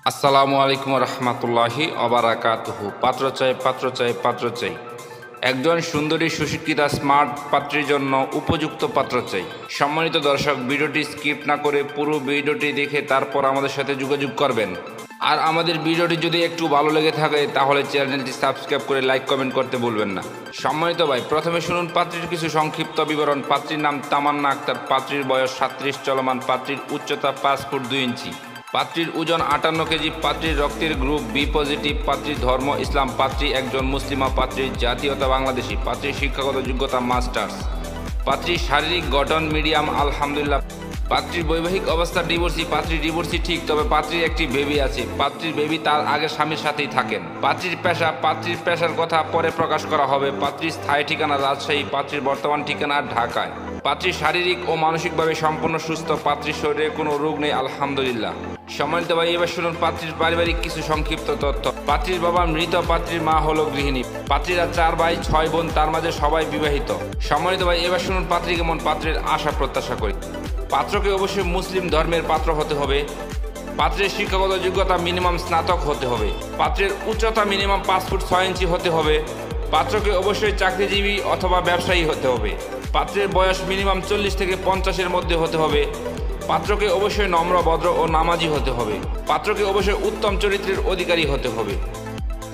আসসালামু আলাইকুম রহমতুল্লাহি অবরাকাতুহু। পাত্র চাই, পাত্র চাই, পাত্র চাই। একজন সুন্দরী সুশিক্ষিতা স্মার্ট পাত্রীর জন্য উপযুক্ত পাত্র চাই। সম্মানিত দর্শক, ভিডিওটি স্কিপ না করে পুরো ভিডিওটি দেখে তারপর আমাদের সাথে যোগাযোগ করবেন। আর আমাদের ভিডিওটি যদি একটু ভালো লেগে থাকে তাহলে চ্যানেলটি সাবস্ক্রাইব করে লাইক কমেন্ট করতে ভুলবেন না। সম্মানিত ভাই, প্রথমে শুনুন পাত্রীর কিছু সংক্ষিপ্ত বিবরণ। পাত্রীর নাম তামান্না আক্তার। পাত্রীর বয়স 37 চলমান। পাত্রীর উচ্চতা 5 ফুট 2 ইঞ্চি। পাত্রীর ওজন 58 কেজি। পাত্রীর রক্তের গ্রুপ বি পজিটিভ। পাত্রীর ধর্ম ইসলাম। পাত্রী একজন মুসলিমা। পাত্রীর জাতীয়তা বাংলাদেশি। পাত্রীর শিক্ষাগত যোগ্যতা মাস্টার্স। পাত্রীর শারীরিক গঠন মিডিয়াম আলহামদুলিল্লাহ। পাত্রীর বৈবাহিক অবস্থা ডিভোর্সি। পাত্রীর ডিভোর্সি ঠিক, তবে পাত্রীর একটি বেবি আছে। পাত্রীর বেবি তার আগের স্বামীর সাথেই থাকেন। পাত্রীর পেশা, পাত্রীর পেশার কথা পরে প্রকাশ করা হবে। পাত্রীর স্থায়ী ঠিকানা রাজশাহী। পাত্রীর বর্তমান ঠিকানা ঢাকায়। পাত্রী শারীরিক ও মানসিকভাবে সম্পূর্ণ সুস্থ। পাত্রীর শরীরে কোনো রোগ নেই আলহামদুলিল্লাহ। সম্মানিত ভাই, এবার শুনুন পাত্রীর পারিবারিক কিছু সংক্ষিপ্ত তথ্য। পাত্রীর বাবা মৃত। পাত্রীর মা হলো গৃহিণী। পাত্রীরা 4 ভাই 6 বোন, তার মাঝে সবাই বিবাহিত। সম্মানিত ভাই, এবার শুনুন পাত্রী কেমন পাত্রের আশা প্রত্যাশা করি। পাত্রকে অবশ্যই মুসলিম ধর্মের পাত্র হতে হবে। পাত্রের শিক্ষাগত যোগ্যতা মিনিমাম স্নাতক হতে হবে। পাত্রের উচ্চতা মিনিমাম 5 ফুট 6 ইঞ্চি হতে হবে। পাত্রকে অবশ্যই চাকরিজীবী অথবা ব্যবসায়ী হতে হবে। পাত্রের বয়স মিনিমাম 40 থেকে 50-এর মধ্যে হতে হবে। পাত্রকে অবশ্যই নম্র, ভদ্র ও নামাজি হতে হবে। পাত্রকে অবশ্যই উত্তম চরিত্রের অধিকারী হতে হবে।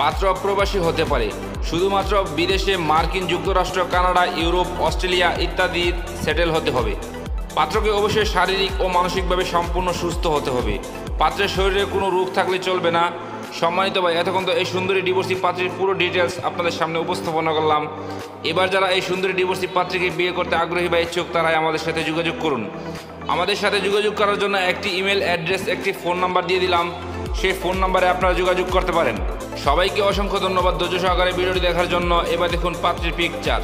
পাত্র প্রবাসী হতে পারে। শুধুমাত্র বিদেশে মার্কিন যুক্তরাষ্ট্র, কানাডা, ইউরোপ, অস্ট্রেলিয়া ইত্যাদি সেটেল হতে হবে। পাত্রকে অবশ্যই শারীরিক ও মানসিকভাবে সম্পূর্ণ সুস্থ হতে হবে। পাত্রের শরীরে কোনো রোগ থাকলে চলবে না। সম্মানিত ভাই, এতক্ষণ তো এই সুন্দরী ডিভোর্সি পাত্রীর পুরো ডিটেলস আপনাদের সামনে উপস্থাপনা করলাম। এবার যারা এই সুন্দরী ডিভোর্সি পাত্রীকে বিয়ে করতে আগ্রহী বা ইচ্ছুক, তারাই আমাদের সাথে যোগাযোগ করুন। আমাদের সাথে যোগাযোগ করার জন্য একটি ইমেল অ্যাড্রেস, একটি ফোন নাম্বার দিয়ে দিলাম। সেই ফোন নাম্বারে আপনারা যোগাযোগ করতে পারেন। সবাইকে অসংখ্য ধন্যবাদ ধৈর্য সহকারে ভিডিওটি দেখার জন্য। এবার দেখুন পাত্রীর পিকচার।